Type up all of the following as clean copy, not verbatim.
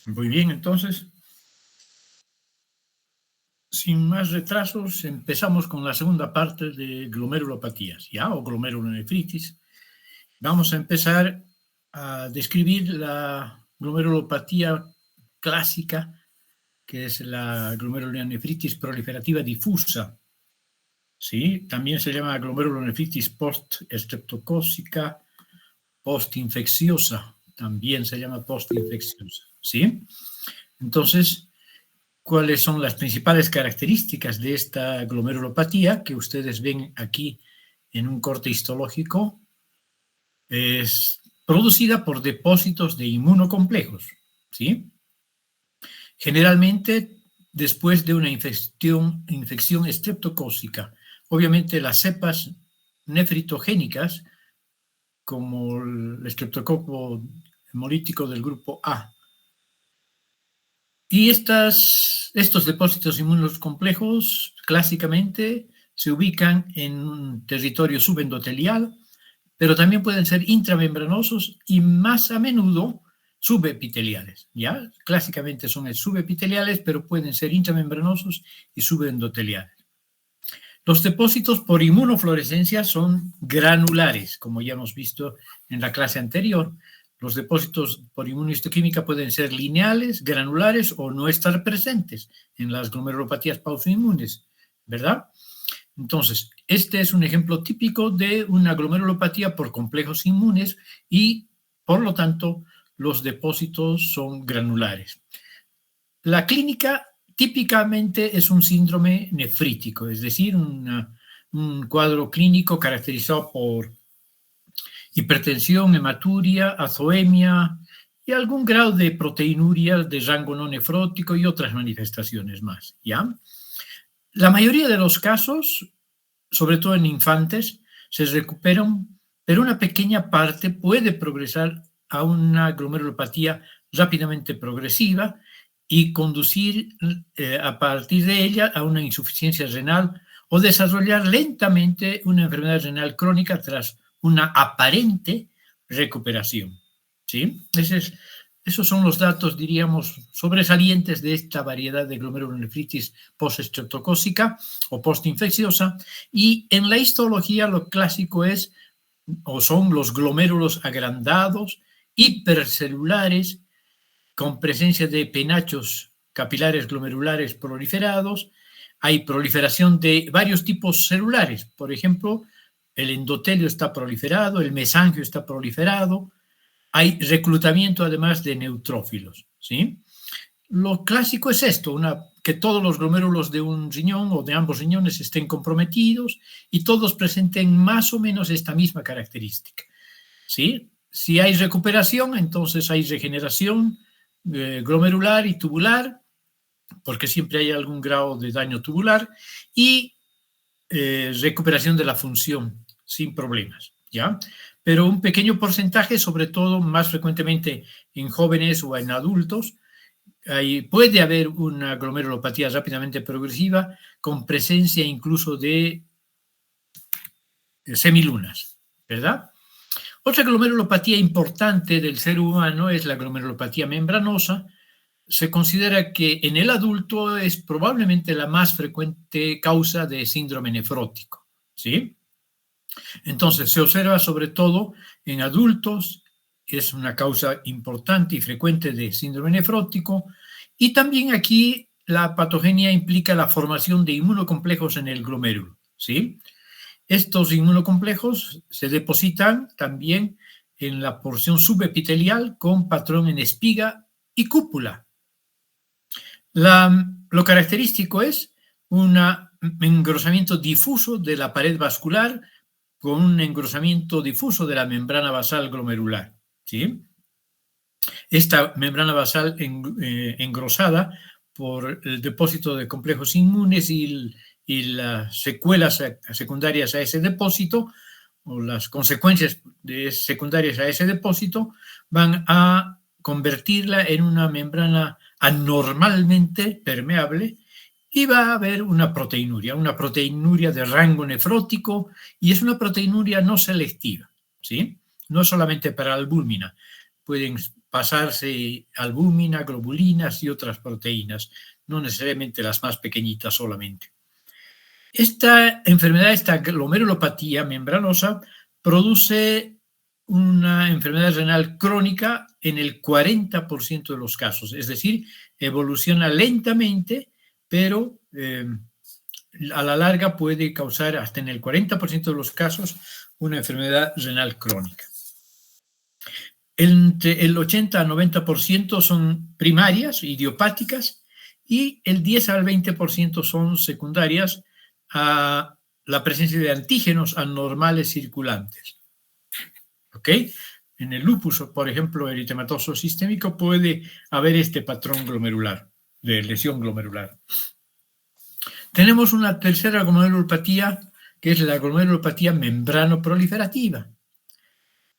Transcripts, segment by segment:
Muy bien, entonces, sin más retrasos, empezamos con la segunda parte de glomerulopatías, ¿ya? O glomerulonefritis. Vamos a empezar a describir la glomerulopatía clásica, que es la glomerulonefritis proliferativa difusa, ¿sí? También se llama glomerulonefritis post-estreptocócica, postinfecciosa, también se llama postinfecciosa, ¿sí? Entonces, ¿cuáles son las principales características de esta glomerulopatía que ustedes ven aquí en un corte histológico? Es producida por depósitos de inmunocomplejos, ¿sí? Generalmente después de una infección estreptocócica. Obviamente las cepas nefritogénicas, como el estreptococo hemolítico del grupo A. Y estos depósitos inmunocomplejos clásicamente se ubican en un territorio subendotelial, pero también pueden ser intramembranosos y más a menudo subepiteliales, ¿ya? Clásicamente son subepiteliales, pero pueden ser intramembranosos y subendoteliales. Los depósitos por inmunofluorescencia son granulares, como ya hemos visto en la clase anterior. Los depósitos por inmunohistoquímica pueden ser lineales, granulares o no estar presentes en las glomerulopatías pausoinmunes, ¿verdad? Entonces, este es un ejemplo típico de una glomerulopatía por complejos inmunes y, por lo tanto, los depósitos son granulares. La clínica típicamente es un síndrome nefrítico, es decir, un cuadro clínico caracterizado por hipertensión, hematuria, azoemia y algún grado de proteinuria de rango no nefrótico y otras manifestaciones más, ¿ya? La mayoría de los casos, sobre todo en infantes, se recuperan, pero una pequeña parte puede progresar a una glomerulopatía rápidamente progresiva y conducir a partir de ella a una insuficiencia renal o desarrollar lentamente una enfermedad renal crónica tras una aparente recuperación, ¿sí? Esos son los datos, diríamos, sobresalientes de esta variedad de glomerulonefritis postestreptocócica o postinfecciosa. Y en la histología lo clásico es, o son los glomérulos agrandados, hipercelulares, con presencia de penachos capilares glomerulares proliferados. Hay proliferación de varios tipos celulares. Por ejemplo, el endotelio está proliferado, el mesangio está proliferado. Hay reclutamiento además de neutrófilos, ¿sí? Lo clásico es esto, que todos los glomérulos de un riñón o de ambos riñones estén comprometidos y todos presenten más o menos esta misma característica, ¿sí? Si hay recuperación, entonces hay regeneración glomerular y tubular, porque siempre hay algún grado de daño tubular, y recuperación de la función sin problemas, ¿ya? Pero un pequeño porcentaje, sobre todo más frecuentemente en jóvenes o en adultos, puede haber una glomerulopatía rápidamente progresiva con presencia incluso de semilunas, ¿verdad? Otra glomerulopatía importante del ser humano es la glomerulopatía membranosa. Se considera que en el adulto es probablemente la más frecuente causa de síndrome nefrótico, ¿sí? Entonces, se observa sobre todo en adultos, es una causa importante y frecuente de síndrome nefrótico, y también aquí la patogenia implica la formación de inmunocomplejos en el glomérulo, ¿sí? Estos inmunocomplejos se depositan también en la porción subepitelial con patrón en espiga y cúpula. Lo característico es un engrosamiento difuso de la pared vascular con un engrosamiento difuso de la membrana basal glomerular, ¿sí? Esta membrana basal engrosada por el depósito de complejos inmunes y las secuelas secundarias a ese depósito, o las consecuencias secundarias a ese depósito, van a convertirla en una membrana anormalmente permeable y va a haber una proteinuria de rango nefrótico, y es una proteinuria no selectiva, ¿sí? No solamente para la albúmina, pueden pasarse albúmina, globulinas y otras proteínas, no necesariamente las más pequeñitas solamente. Esta enfermedad, esta glomerulopatía membranosa, produce una enfermedad renal crónica en el 40% de los casos, es decir, evoluciona lentamente, pero a la larga puede causar hasta en el 40% de los casos una enfermedad renal crónica. Entre el 80 al 90% son primarias, idiopáticas, y el 10 al 20% son secundarias a la presencia de antígenos anormales circulantes. ¿Ok? En el lupus, por ejemplo, eritematoso sistémico, puede haber este patrón glomerular, de lesión glomerular. Tenemos una tercera glomerulopatía, que es la glomerulopatía membranoproliferativa.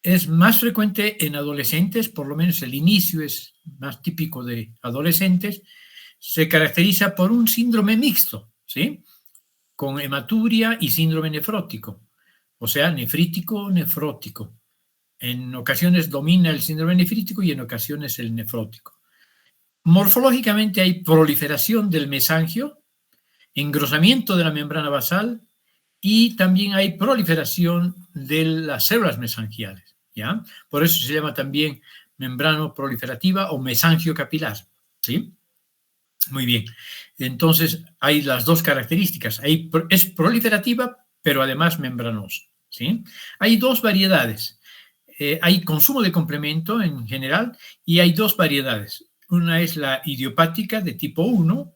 Es más frecuente en adolescentes, por lo menos el inicio es más típico de adolescentes. Se caracteriza por un síndrome mixto, ¿sí? Con hematuria y síndrome nefrótico, o sea, nefrítico-nefrótico. En ocasiones domina el síndrome nefrítico y en ocasiones el nefrótico. Morfológicamente hay proliferación del mesangio, engrosamiento de la membrana basal y también hay proliferación de las células mesangiales, ¿ya? Por eso se llama también membrana proliferativa o mesangio capilar, ¿sí? Muy bien. Entonces, hay las dos características. Es proliferativa, pero además membranosa, ¿sí? Hay dos variedades. Hay consumo de complemento en general y hay dos variedades. Una es la idiopática de tipo 1,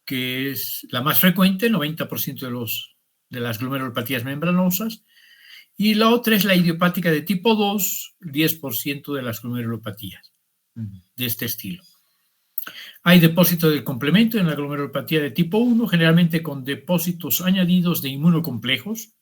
que es la más frecuente, 90% de las glomerulopatías membranosas, y la otra es la idiopática de tipo 2, 10% de las glomerulopatías de este estilo. Hay depósito del complemento en la glomerulopatía de tipo 1, generalmente con depósitos añadidos de inmunocomplejos.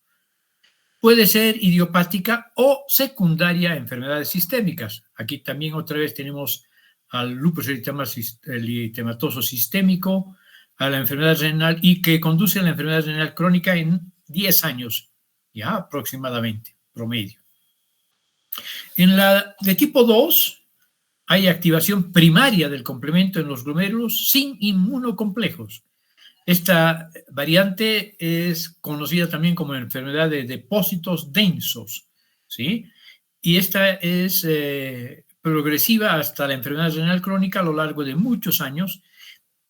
Puede ser idiopática o secundaria a enfermedades sistémicas. Aquí también otra vez tenemos al lupus eritematoso sistémico, a la enfermedad renal y que conduce a la enfermedad renal crónica en 10 años, ya aproximadamente, promedio. En la de tipo 2 hay activación primaria del complemento en los glomérulos sin inmunocomplejos. Esta variante es conocida también como enfermedad de depósitos densos, ¿sí? Y esta es progresiva hasta la enfermedad renal crónica a lo largo de muchos años,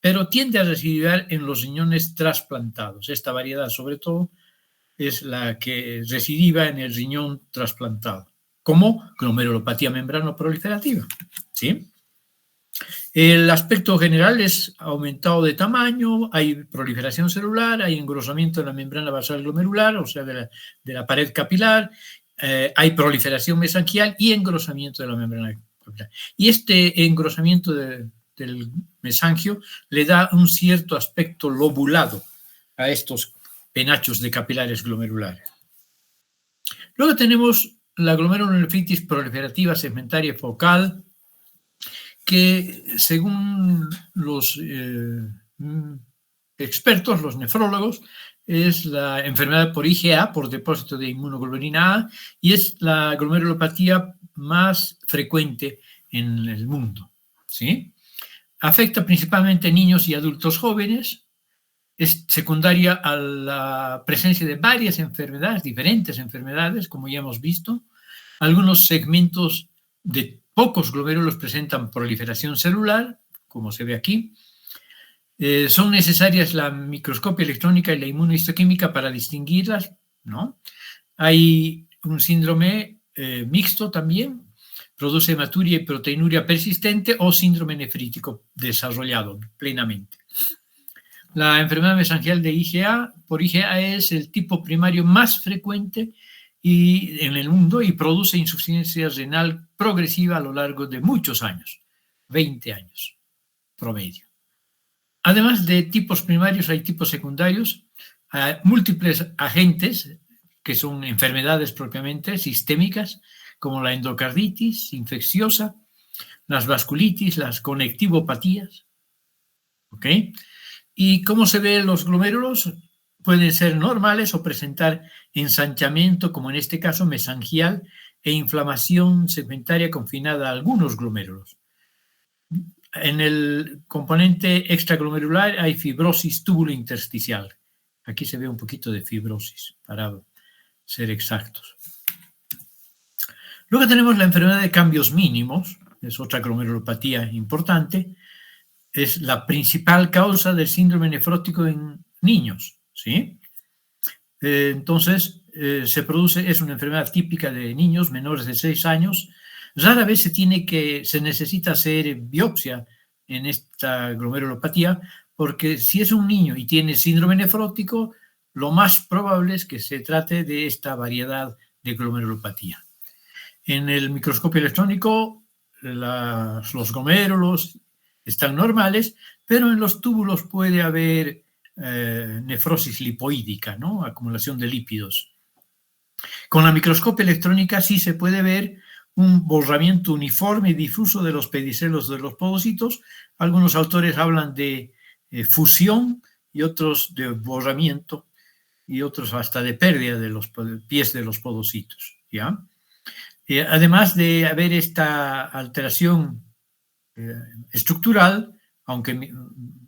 pero tiende a residuar en los riñones trasplantados. Esta variedad, sobre todo, es la que recidiva en el riñón trasplantado, como glomerulopatía membranoproliferativa, ¿sí? El aspecto general es aumentado de tamaño, hay proliferación celular, hay engrosamiento de la membrana basal glomerular, o sea, de la pared capilar, hay proliferación mesangial y engrosamiento de la membrana capilar. Y este engrosamiento del mesangio le da un cierto aspecto lobulado a estos penachos de capilares glomerulares. Luego tenemos la glomerulonefritis proliferativa segmentaria focal, que según los expertos, los nefrólogos, es la enfermedad por IgA, por depósito de inmunoglobulina A, y es la glomerulopatía más frecuente en el mundo, ¿sí? Afecta principalmente a niños y adultos jóvenes, es secundaria a la presencia de varias enfermedades, diferentes enfermedades, como ya hemos visto. Algunos segmentos de pocos glomérulos presentan proliferación celular, como se ve aquí. Son necesarias la microscopia electrónica y la inmunohistoquímica para distinguirlas, ¿no? Hay un síndrome mixto también, produce hematuria y proteinuria persistente o síndrome nefrítico desarrollado plenamente. La enfermedad mesangial de IgA, por IgA, es el tipo primario más frecuente en el mundo y produce insuficiencia renal progresiva a lo largo de muchos años, 20 años promedio. Además de tipos primarios, hay tipos secundarios, múltiples agentes que son enfermedades propiamente sistémicas, como la endocarditis infecciosa, las vasculitis, las conectivopatías, ¿ok? ¿Y cómo se ven los glomérulos? Pueden ser normales o presentar ensanchamiento, como en este caso mesangial, e inflamación segmentaria confinada a algunos glomérulos. En el componente extraglomerular hay fibrosis túbulo-intersticial. Aquí se ve un poquito de fibrosis, para ser exactos. Luego tenemos la enfermedad de cambios mínimos, es otra glomerulopatía importante, es la principal causa del síndrome nefrótico en niños, ¿sí? Entonces, es una enfermedad típica de niños menores de 6 años. Rara vez se necesita hacer biopsia en esta glomerulopatía, porque si es un niño y tiene síndrome nefrótico, lo más probable es que se trate de esta variedad de glomerulopatía. En el microscopio electrónico, los glomérulos están normales, pero en los túbulos puede haber nefrosis lipoídica, ¿no? Acumulación de lípidos. Con la microscopia electrónica sí se puede ver un borramiento uniforme y difuso de los pedicelos de los podocitos. Algunos autores hablan de fusión y otros de borramiento y otros hasta de pérdida de los pies de los podocitos, ¿ya? Además de haber esta alteración estructural, aunque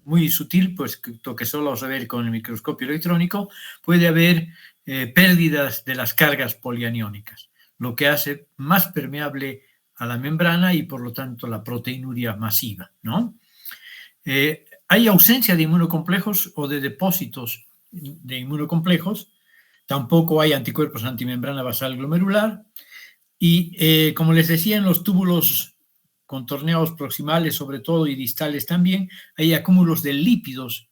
muy sutil, pues que solo vamos a ver con el microscopio electrónico, puede haber pérdidas de las cargas polianiónicas, lo que hace más permeable a la membrana y por lo tanto la proteinuria masiva, ¿no? Hay ausencia de inmunocomplejos o de depósitos de inmunocomplejos, tampoco hay anticuerpos antimembrana basal glomerular y como les decía, en los túbulos contorneados proximales sobre todo y distales también, hay acúmulos de lípidos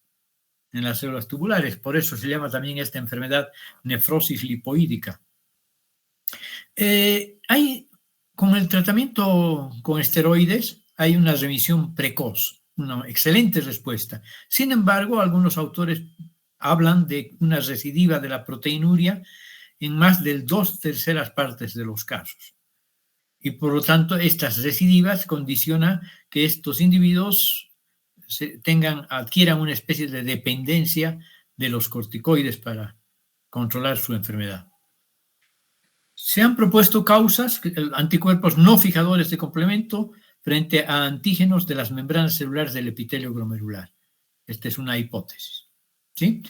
en las células tubulares, por eso se llama también esta enfermedad nefrosis lipoídica. Con el tratamiento con esteroides hay una remisión precoz, una excelente respuesta. Sin embargo, algunos autores hablan de una recidiva de la proteinuria en más de 2/3 partes de los casos. Y por lo tanto, estas recidivas condicionan que estos individuos adquieran una especie de dependencia de los corticoides para controlar su enfermedad. Se han propuesto causas, anticuerpos no fijadores de complemento frente a antígenos de las membranas celulares del epitelio glomerular. Esta es una hipótesis, ¿sí?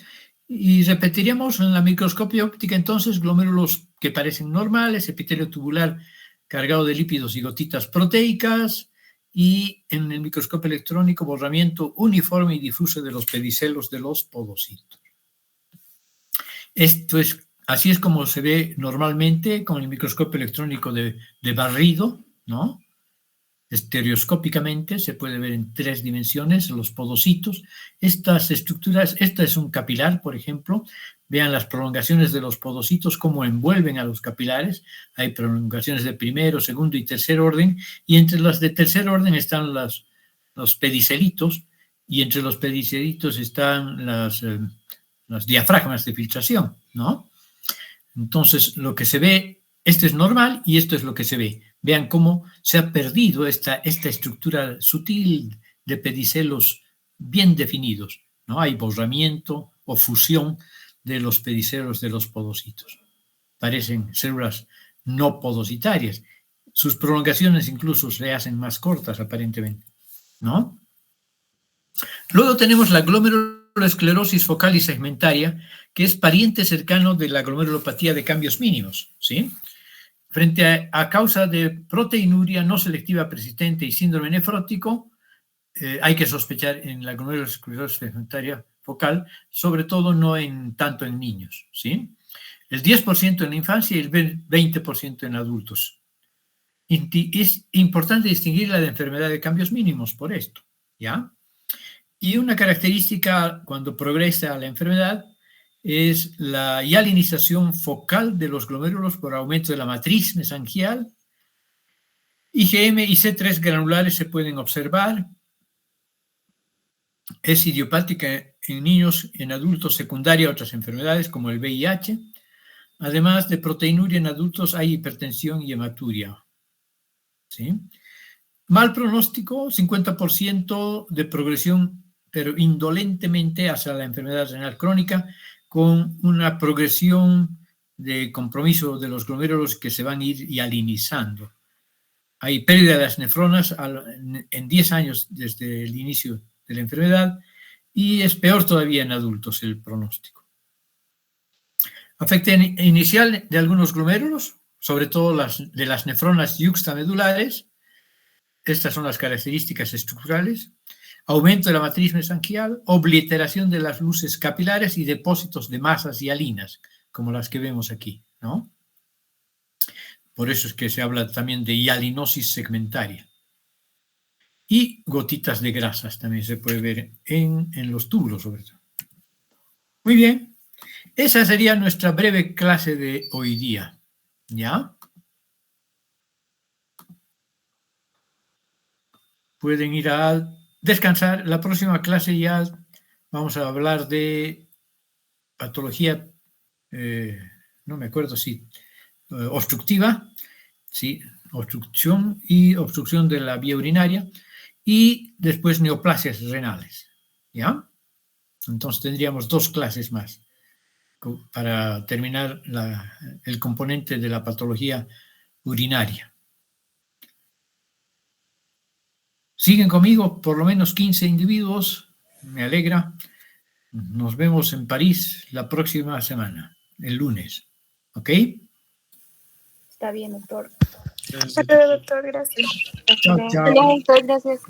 Y repetiríamos en la microscopia óptica entonces glomérulos que parecen normales, epitelio tubular cargado de lípidos y gotitas proteicas, y en el microscopio electrónico borramiento uniforme y difuso de los pedicelos de los podocitos. Así es como se ve normalmente con el microscopio electrónico de barrido, ¿no? Estereoscópicamente se puede ver en 3 dimensiones los podocitos. Estas estructuras, esta es un capilar, por ejemplo. Vean las prolongaciones de los podocitos, cómo envuelven a los capilares. Hay prolongaciones de primero, segundo y tercer orden. Y entre las de tercer orden están los pedicelitos. Y entre los pedicelitos están las diafragmas de filtración, ¿no? Entonces, lo que se ve, esto es normal y esto es lo que se ve. Vean cómo se ha perdido esta estructura sutil de pedicelos bien definidos, ¿no? Hay borramiento o fusión de los pedicelos de los podocitos. Parecen células no podocitarias. Sus prolongaciones incluso se hacen más cortas, aparentemente, ¿no? Luego tenemos la glomerulosclerosis focal y segmentaria, que es pariente cercano de la glomerulopatía de cambios mínimos, ¿sí? Frente a causa de proteinuria no selectiva persistente y síndrome nefrótico, hay que sospechar en la glomerulosclerosis segmentaria focal, sobre todo no tanto en niños, ¿sí? El 10% en la infancia y el 20% en adultos. Es importante distinguir la de enfermedad de cambios mínimos por esto, ¿ya? Y una característica cuando progresa la enfermedad es la hialinización focal de los glomérulos por aumento de la matriz mesangial. IgM y C3 granulares se pueden observar. Es idiopática en niños, en adultos, secundaria a otras enfermedades como el VIH. Además de proteinuria en adultos, hay hipertensión y hematuria, ¿sí? Mal pronóstico, 50% de progresión, pero indolentemente hacia la enfermedad renal crónica, con una progresión de compromiso de los glomérulos que se van a ir hialinizando. Hay pérdida de las nefronas en 10 años desde el inicio de la enfermedad y es peor todavía en adultos el pronóstico. Afecto inicial de algunos glomérulos, sobre todo de las nefronas yuxtamedulares. Estas son las características estructurales. Aumento de la matriz mesangial, obliteración de las luces capilares y depósitos de masas hialinas, como las que vemos aquí, ¿no? Por eso es que se habla también de hialinosis segmentaria. Y gotitas de grasas también se puede ver en los túbulos, sobre todo. Muy bien. Esa sería nuestra breve clase de hoy día. ¿Ya? Pueden ir a descansar. La próxima clase ya vamos a hablar de patología, no me acuerdo si obstructiva, sí, obstrucción de la vía urinaria y después neoplasias renales, ¿ya? Entonces tendríamos 2 clases más para terminar el componente de la patología urinaria. Siguen conmigo por lo menos 15 individuos, me alegra. Nos vemos en París la próxima semana, el lunes, ¿ok? Está bien, doctor. Hasta luego, doctor. Gracias. Chao, chao. Doctor, gracias.